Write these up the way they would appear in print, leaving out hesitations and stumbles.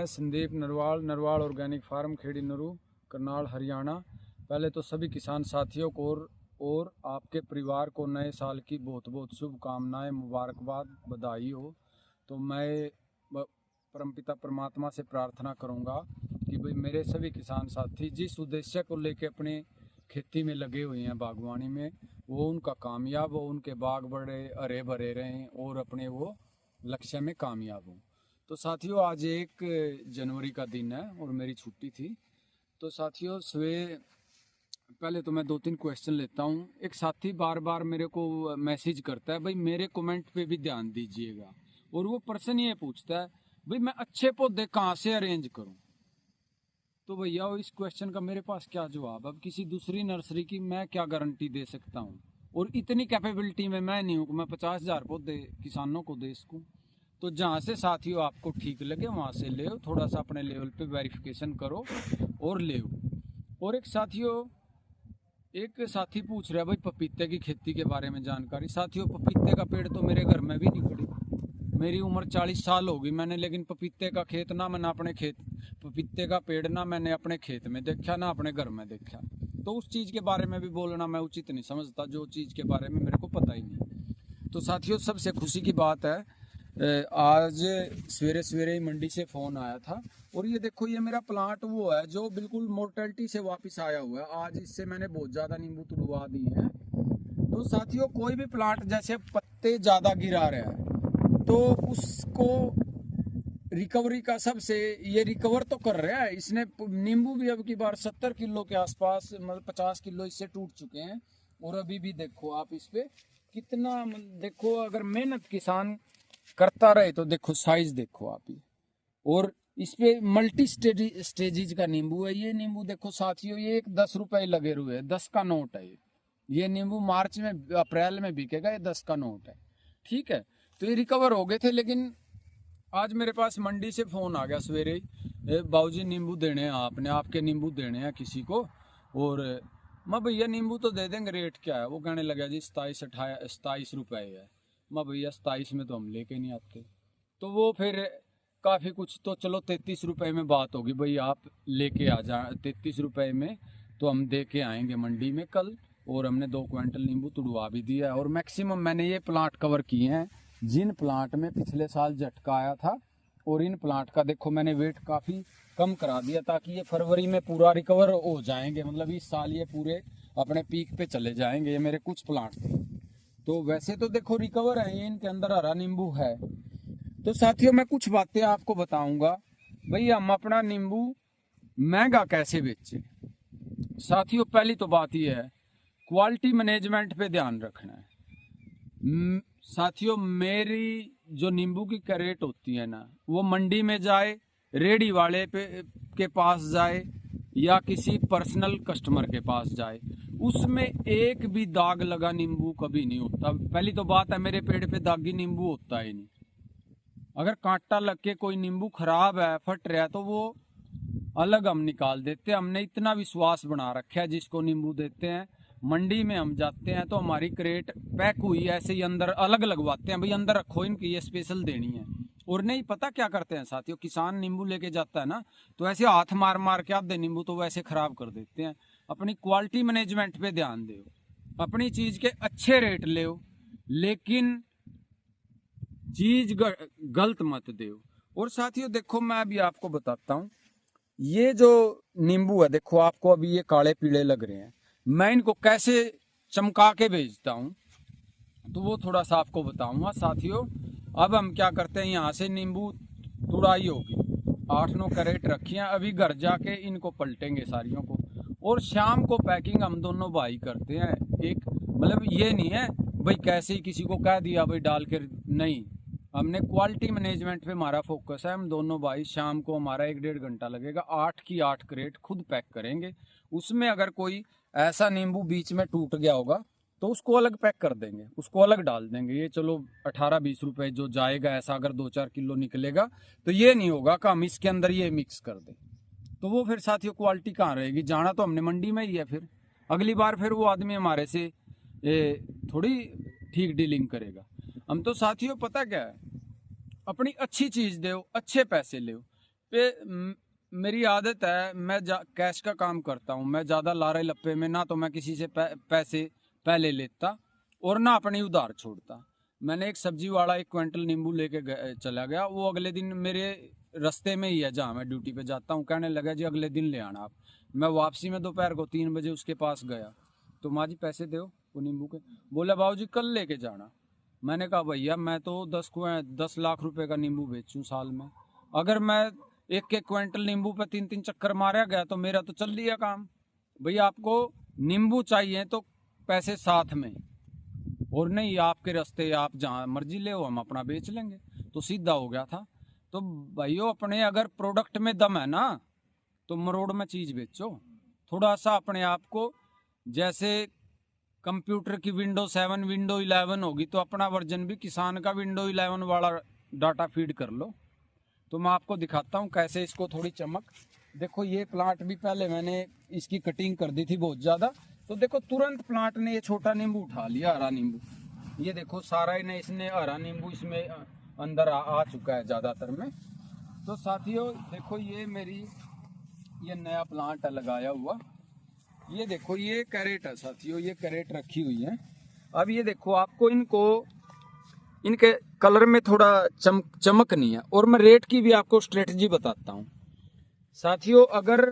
Sandeep Narwal, Narwal organic farm, Kheri Naru, Karnal, Haryana. पहले तो सभी किसान साथियों को और आपके परिवार को नए साल की बहुत बहुत शुभकामनाएं, मुबारकबाद, बधाई हो। तो मैं परमपिता परमात्मा से प्रार्थना करूंगा कि भाई मेरे सभी किसान साथी जिस उद्देश्य को लेकर अपने खेती में लगे हुए हैं, बागवानी में, वो उनका कामयाब हो, उनके बाग बड़े हरे भरे रहें और अपने वो लक्ष्य में कामयाब हों। तो साथियों, आज 1 जनवरी का दिन है और मेरी छुट्टी थी। तो साथियों, पहले तो मैं 2-3 क्वेश्चन लेता हूँ। एक साथी बार बार मेरे को मैसेज करता है, भाई मेरे कमेंट पे भी ध्यान दीजिएगा। और वो पर्सन ये पूछता है, भाई मैं अच्छे पौधे कहाँ से अरेंज करूँ। तो भैया इस क्वेश्चन का मेरे पास क्या जवाब। अब किसी दूसरी नर्सरी की मैं क्या गारंटी दे सकता हूँ, और इतनी कैपेबिलिटी में मैं नहीं हूँ कि मैं 50,000 पौधे किसानों को दे सकूँ। तो जहाँ से साथियों आपको ठीक लगे वहाँ से ले, थोड़ा सा अपने लेवल पे वेरिफिकेशन करो और ले। और एक साथी पूछ रहा है, भाई पपीते की खेती के बारे में जानकारी। साथियों, पपीते का पेड़ तो मेरे घर में भी नहीं पड़ी। मेरी उम्र 40 साल होगी मैंने, लेकिन पपीते का खेत ना मैंने अपने पपीते का पेड़ ना मैंने अपने खेत में देखा, ना अपने घर में देखा। तो उस चीज़ के बारे में भी बोलना मैं उचित नहीं समझता, जो चीज़ के बारे में मेरे को पता ही नहीं। तो साथियों, सबसे खुशी की बात है, आज सवेरे सवेरे ही मंडी से फ़ोन आया था, और ये देखो, ये मेरा प्लांट वो है जो बिल्कुल मोर्टेलिटी से वापस आया हुआ है। आज इससे मैंने बहुत ज़्यादा नींबू तुड़वा दिए हैं। तो साथियों, कोई भी प्लांट जैसे पत्ते ज़्यादा गिरा रहा है तो उसको रिकवरी का सबसे, ये रिकवर तो कर रहा है। इसने नींबू भी अब की बार 70 किलो के आसपास, मतलब 50 किलो इससे टूट चुके हैं। और अभी भी देखो आप इस पे कितना, देखो अगर मेहनत किसान करता रहे तो देखो साइज देखो आप ही। और इस पे मल्टी स्टेजेज का नींबू है। ये नींबू देखो साथियों, ये एक 10 रुपए लगे हुए है, 10 का नोट है ये नींबू मार्च में, अप्रैल में बिकेगा। ये 10 का नोट है, ठीक है। तो ये रिकवर हो गए थे, लेकिन आज मेरे पास मंडी से फ़ोन आ गया सवेरे ही, बाबूजी नींबू देने हैं आपने, आपके नींबू देने हैं किसी को। और मैं भैया नींबू तो दे देंगे, रेट क्या है। वो कहने लगा जी 27 रुपए है। मैं भैया 27 में तो हम लेके नहीं आते। तो वो फिर काफ़ी कुछ, तो चलो 33 रुपए में बात होगी, भाई आप लेके आ जा 33 रुपए में, तो हम दे के आएंगे मंडी में कल। और हमने 2 क्विंटल नींबू तुड़वा भी दिया है। और मैक्सिमम मैंने ये प्लांट कवर किए हैं जिन प्लांट में पिछले साल झटका आया था। और इन प्लांट का देखो मैंने वेट काफ़ी कम करा दिया, ताकि ये फरवरी में पूरा रिकवर हो जाएंगे। मतलब इस साल ये पूरे अपने पीक पे चले जाएंगे। ये मेरे कुछ प्लांट थे, तो वैसे तो देखो रिकवर है, इनके अंदर हरा नींबू है। तो साथियों, मैं कुछ बातें आपको बताऊंगा, भाई हम अपना नींबू महंगा कैसे बेचें। साथियों, पहली तो बात यह है, क्वालिटी मैनेजमेंट पे ध्यान रखना है। साथियों, मेरी जो नींबू की कैरेट होती है ना, वो मंडी में जाए, रेडी वाले के पास जाए, या किसी पर्सनल कस्टमर के पास जाए, उसमें एक भी दाग लगा नींबू कभी नहीं होता। पहली तो बात है, मेरे पेड़ पे दागी नींबू होता ही नहीं। अगर कांटा लग के कोई नींबू खराब है, फट रहा है, तो वो अलग हम निकाल देते हैं। हमने इतना विश्वास बना रखा है, जिसको नींबू देते हैं मंडी में हम जाते हैं तो हमारी क्रेट पैक हुई ऐसे ही अंदर अलग लगवाते हैं, भाई अंदर रखो, इनकी ये स्पेशल देनी है। और नहीं पता क्या करते हैं साथियों, किसान नींबू लेके जाता है ना, तो ऐसे हाथ मार मार के आधे नींबू तो वैसे खराब कर देते हैं। अपनी क्वालिटी मैनेजमेंट पे ध्यान दो, अपनी चीज के अच्छे रेट ले, लेकिन चीज गलत मत दो। और साथियों देखो, मैं अभी आपको बताता हूँ, ये जो नींबू है देखो, आपको अभी ये काले पीले लग रहे हैं, मैं इनको कैसे चमका के बेचता हूँ, तो वो थोड़ा सा आपको बताऊंगा। साथियों, अब हम क्या करते हैं, यहाँ से नींबू तुड़ाई होगी, 8-9 कैरेट रखी हैं, अभी घर जाके इनको पलटेंगे सारियों को, और शाम को पैकिंग हम दोनों भाई करते हैं। एक मतलब ये नहीं है भाई कैसे ही किसी को कह दिया भाई डाल के, नहीं, हमने क्वालिटी मैनेजमेंट पे हमारा फोकस है। हम दोनों भाई शाम को, हमारा 1-1.5 घंटा लगेगा, 8 की 8 क्रेट खुद पैक करेंगे। उसमें अगर कोई ऐसा नींबू बीच में टूट गया होगा तो उसको अलग पैक कर देंगे, उसको अलग डाल देंगे। ये चलो 18-20 रुपए जो जाएगा, ऐसा अगर 2-4 किलो निकलेगा तो ये नहीं होगा कि हम इसके अंदर ये मिक्स कर दें। तो वो फिर साथियों क्वालिटी कहाँ रहेगी, जाना तो हमने मंडी में ही है। फिर अगली बार फिर वो आदमी हमारे से थोड़ी ठीक डीलिंग करेगा। हम तो साथियों पता क्या है, अपनी अच्छी चीज़ दो, अच्छे पैसे लो। मेरी आदत है, मैं कैश का काम करता हूँ। मैं ज़्यादा लारे लप्पे में ना तो मैं किसी से पैसे पहले लेता और ना अपनी उधार छोड़ता। मैंने एक सब्जी वाला 1 क्विंटल नींबू लेके चला गया। वो अगले दिन मेरे रास्ते में ही है जहाँ मैं ड्यूटी पे जाता हूँ। कहने लगा जी अगले दिन ले आना आप। मैं वापसी में दोपहर को 3 बजे उसके पास गया, तो माँ जी पैसे दो वो नींबू के। बोला बाबू जी कल लेके जाना। मैंने कहा भैया मैं तो 10 लाख रुपए का नींबू बेचूं साल में। अगर मैं 1 क्विंटल नींबू पे 3 चक्कर मारा गया तो मेरा तो चल लिया काम। भैया आपको नींबू चाहिए तो पैसे साथ में, और नहीं आपके रास्ते आप जहाँ मर्जी ले हो हम अपना बेच लेंगे। तो सीधा हो गया था। तो भाइयों अपने अगर प्रोडक्ट में दम है ना तो मरोड़ में चीज़ बेचो। थोड़ा सा अपने आप को, जैसे कंप्यूटर की विंडो 7 विंडो 11 होगी तो अपना वर्जन भी किसान का विंडो 11 वाला डाटा फीड कर लो। तो मैं आपको दिखाता हूँ कैसे इसको थोड़ी चमक। देखो ये प्लांट भी पहले मैंने इसकी कटिंग कर दी थी बहुत ज़्यादा, तो देखो तुरंत प्लांट ने ये छोटा नींबू उठा लिया, हरा नींबू। ये देखो सारा ही ने इसने हरा नींबू इसमें अंदर आ चुका है ज़्यादातर में। तो साथियों देखो ये मेरी ये नया प्लांट है लगाया हुआ। ये देखो ये कैरेट है साथियों, ये कैरेट रखी हुई है। अब ये देखो आपको इनके कलर में थोड़ा चमक नहीं है। और मैं रेट की भी आपको स्ट्रेटजी बताता हूँ साथियों। अगर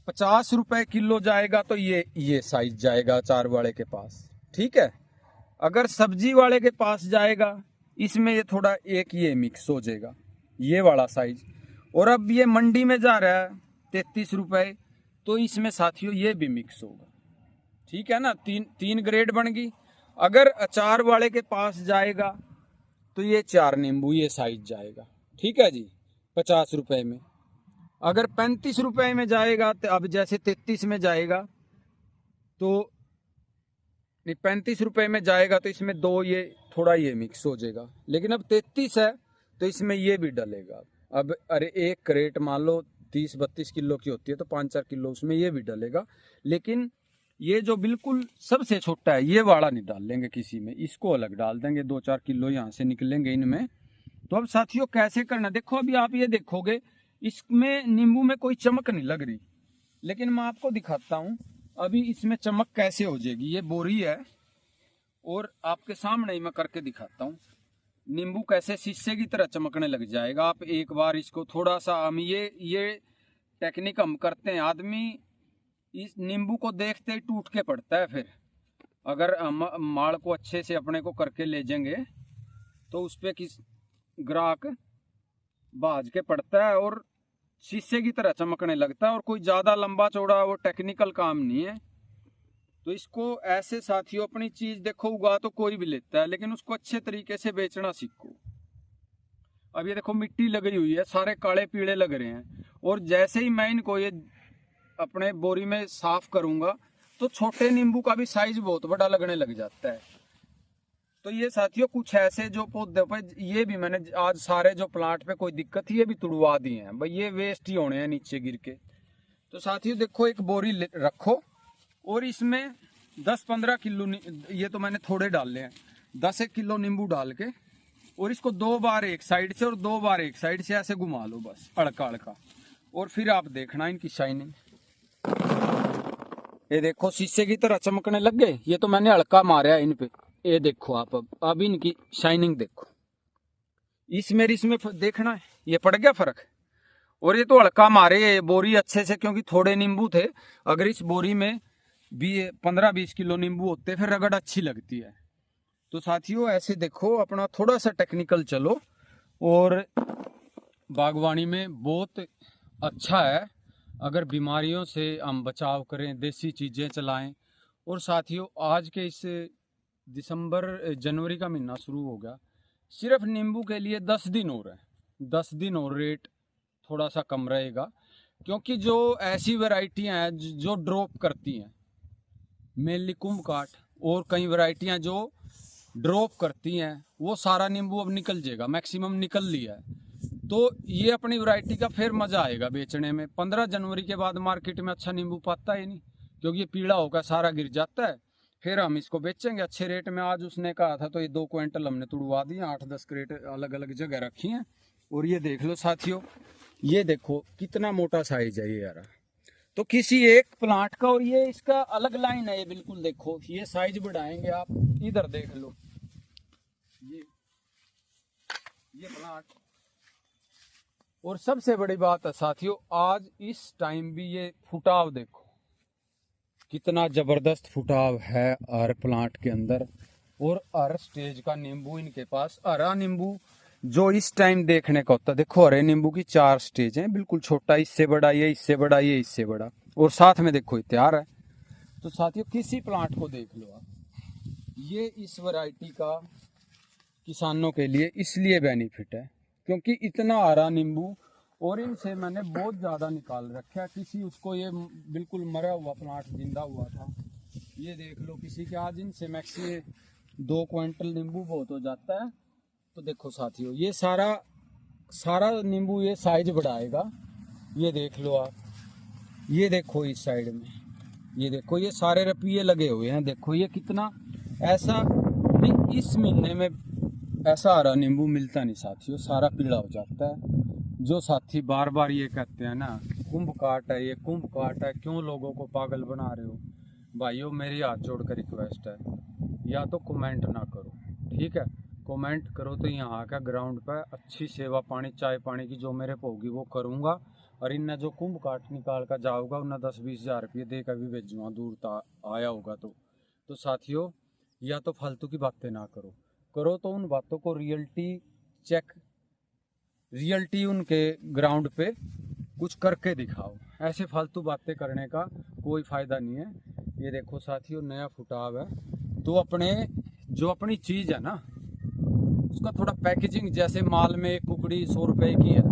50 रुपए किलो जाएगा तो ये साइज जाएगा अचार वाले के पास, ठीक है। अगर सब्जी वाले के पास जाएगा इसमें ये थोड़ा एक ये मिक्स हो जाएगा, ये वाला साइज। और अब ये मंडी में जा रहा है 33 रुपए, तो इसमें साथियों ये भी मिक्स होगा, ठीक है ना। तीन ग्रेड बन गई। अगर अचार वाले के पास जाएगा तो ये 4 नींबू ये साइज जाएगा, ठीक है जी, 50 रुपए में। अगर 35 रुपए में जाएगा तो अब जैसे 33 में जाएगा तो 35 रुपए में जाएगा तो इसमें 2 ये थोड़ा ये मिक्स हो जाएगा। लेकिन अब 33 है तो इसमें ये भी डलेगा। अब अरे एक क्रेट मान लो 30-32 किलो की होती है तो 5-4 किलो उसमें ये भी डलेगा। लेकिन ये जो बिल्कुल सबसे छोटा है ये वाला नहीं डाल लेंगे किसी में, इसको अलग डाल देंगे। 2-4 किलो यहाँ से निकलेंगे इनमें। तो अब साथियों कैसे करना, देखो अभी आप ये देखोगे इसमें नींबू में कोई चमक नहीं लग रही, लेकिन मैं आपको दिखाता हूँ अभी इसमें चमक कैसे हो जाएगी। ये बोरी है और आपके सामने ही मैं करके दिखाता हूँ। नींबू कैसे शीशे की तरह चमकने लग जाएगा। आप एक बार इसको थोड़ा सा, हम ये टेक्निक हम करते हैं। आदमी इस नींबू को देखते ही टूट के पड़ता है। फिर अगर हम माल को अच्छे से अपने को करके ले जाएंगे तो उस पर किस ग्राहक बाज के पड़ता है और शीशे की तरह चमकने लगता है। और कोई ज़्यादा लंबा चौड़ा वो टेक्निकल काम नहीं है। तो इसको ऐसे साथियों अपनी चीज़ देखो उगा तो कोई भी लेता है, लेकिन उसको अच्छे तरीके से बेचना सीखो। अब ये देखो मिट्टी लगी हुई है, सारे काले पीले लग रहे हैं। और जैसे ही मैं इनको ये अपने बोरी में साफ करूंगा तो छोटे नींबू का भी साइज बहुत बड़ा लगने लग जाता है। तो ये साथियों कुछ ऐसे जो पौधे पे, ये भी मैंने आज सारे जो प्लांट पे कोई दिक्कत थी ये भी तुड़वा दिए हैं भाई, ये वेस्ट ही होने हैं नीचे गिर के। तो साथियों देखो एक बोरी रखो और इसमें 10-15 किलो, ये तो मैंने थोड़े डाले हैं, 10 किलो नींबू डाल के और इसको 2 बार एक साइड से और 2 बार एक साइड से ऐसे घुमा लो बस, अड़का अड़का। और फिर आप देखना इनकी शाइनिंग, ये देखो शीशे की तरह चमकने लग गए। ये तो मैंने हल्का मारा इन पे, ये देखो आप अब इनकी शाइनिंग देखो। इसमें देखना है ये पड़ गया फर्क। और ये तो हल्का मारे ये बोरी अच्छे से, क्योंकि थोड़े नींबू थे। अगर इस बोरी में भी 15-20 किलो नींबू होते फिर रगड़ अच्छी लगती है। तो साथियों ऐसे देखो अपना थोड़ा सा टेक्निकल चलो और बागवानी में बहुत अच्छा है। अगर बीमारियों से हम बचाव करें, देसी चीज़ें चलाएं। और साथियों आज के इस जनवरी का महीना शुरू हो गया, सिर्फ नींबू के लिए 10 दिन और है। 10 दिन और रेट थोड़ा सा कम रहेगा, क्योंकि जो ऐसी वैरायटियां हैं जो ड्रॉप करती हैं, मेनली कुंभकाठ और कई वैरायटियां जो ड्रॉप करती हैं, वो सारा नींबू अब निकल जाएगा, मैक्सिमम निकल लिया है। तो ये अपनी वैरायटी का फिर मजा आएगा बेचने में। 15 जनवरी के बाद मार्केट में अच्छा नींबू पाता ही नहीं, क्योंकि ये पीला होकर सारा गिर जाता है। फिर हम इसको बेचेंगे अच्छे रेट में। आज उसने कहा था तो ये 2 क्विंटल हमने तुड़वा दिए, 8-10 क्रेट अलग अलग जगह रखी हैं। और ये देख लो साथियों, ये देखो कितना मोटा साइज है ये यार। तो किसी एक प्लांट का, और ये इसका अलग लाइन है, ये बिल्कुल देखो, ये साइज बढ़ाएंगे आप, इधर देख लो ये प्लांट। और सबसे बड़ी बात है साथियों, आज इस टाइम भी ये फुटाव देखो, कितना जबरदस्त फुटाव है हर प्लांट के अंदर। और हर स्टेज का नींबू इनके पास, हरा नींबू जो इस टाइम देखने का होता है, देखो हरे नींबू की 4 स्टेज हैं, बिल्कुल छोटा, इससे बड़ा, ये इससे बड़ा, ये इससे बड़ा, और साथ में देखो ये तैयार है। तो साथियों किसी प्लांट को देख लो आप, ये इस वैरायटी का किसानों के लिए इसलिए बेनिफिट है क्योंकि इतना हरा नींबू, और इनसे मैंने बहुत ज़्यादा निकाल रखा। किसी उसको ये बिल्कुल मरा हुआ प्लांट जिंदा हुआ था, ये देख लो किसी के, आज इनसे मैक्सी 2 क्विंटल नींबू बहुत हो जाता है। तो देखो साथियों, ये सारा नींबू ये साइज बढ़ाएगा, ये देख लो आप, ये देखो इस साइड में, ये देखो ये सारे रपिये लगे हुए हैं, देखो ये कितना, ऐसा नहीं इस महीने में ऐसा हरा नींबू मिलता नहीं साथियों, सारा पीला हो जाता है। जो साथी बार बार ये कहते हैं ना कुंभ काट है, ये कुंभ काट है, क्यों लोगों को पागल बना रहे हो, भाइयों मेरी हाथ जोड़कर रिक्वेस्ट है, या तो कमेंट ना करो, ठीक है, कमेंट करो तो यहाँ का ग्राउंड पर अच्छी सेवा पानी, चाय पानी की जो मेरे को होगी वो करूँगा। और इनने जो कुंभ काट निकाल कर जाऊँगा उन्हें 10-20 हज़ार रुपये दे कर भी भेजूँगा, दूर तक आया होगा तो साथियों, या तो फालतू की बातें ना करो तो उन बातों को रियलिटी उनके ग्राउंड पे कुछ करके दिखाओ, ऐसे फालतू बातें करने का कोई फ़ायदा नहीं है। ये देखो साथियों नया फुटाव है, तो अपनी चीज़ है ना उसका थोड़ा पैकेजिंग, जैसे माल में एक कुकड़ी 100 रुपये की है,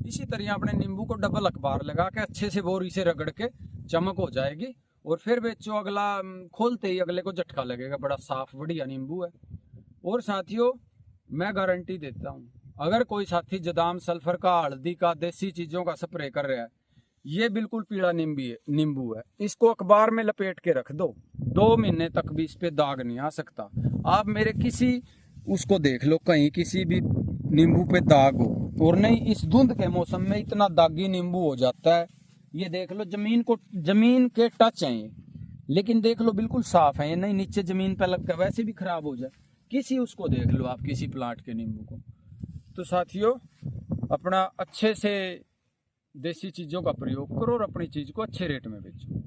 इसी तरह अपने नींबू को डबल अखबार लगा के अच्छे से बोरी से रगड़ के चमक हो जाएगी, और फिर बेचो, अगला खोलते ही अगले को झटका लगेगा, बड़ा साफ बढ़िया नींबू है। और साथियों मैं गारंटी देता हूँ, अगर कोई साथी जदाम, सल्फर का, हल्दी का, देसी चीज़ों का स्प्रे कर रहा है, ये बिल्कुल पीला नींबू है, इसको अखबार में लपेट के रख दो, 2 महीने तक भी इस पे दाग नहीं आ सकता। आप मेरे किसी उसको देख लो, कहीं किसी भी नींबू पे दाग हो, और नहीं इस धुंध के मौसम में इतना दागी नींबू हो जाता है। ये देख लो जमीन के टच है ये, लेकिन देख लो बिल्कुल साफ है, ये नहीं नीचे जमीन पे लग कर वैसे भी खराब हो जाए, किसी उसको देख लो आप, किसी प्लांट के नींबू को। तो साथियों अपना अच्छे से देसी चीज़ों का प्रयोग करो और अपनी चीज़ को अच्छे रेट में बेचो।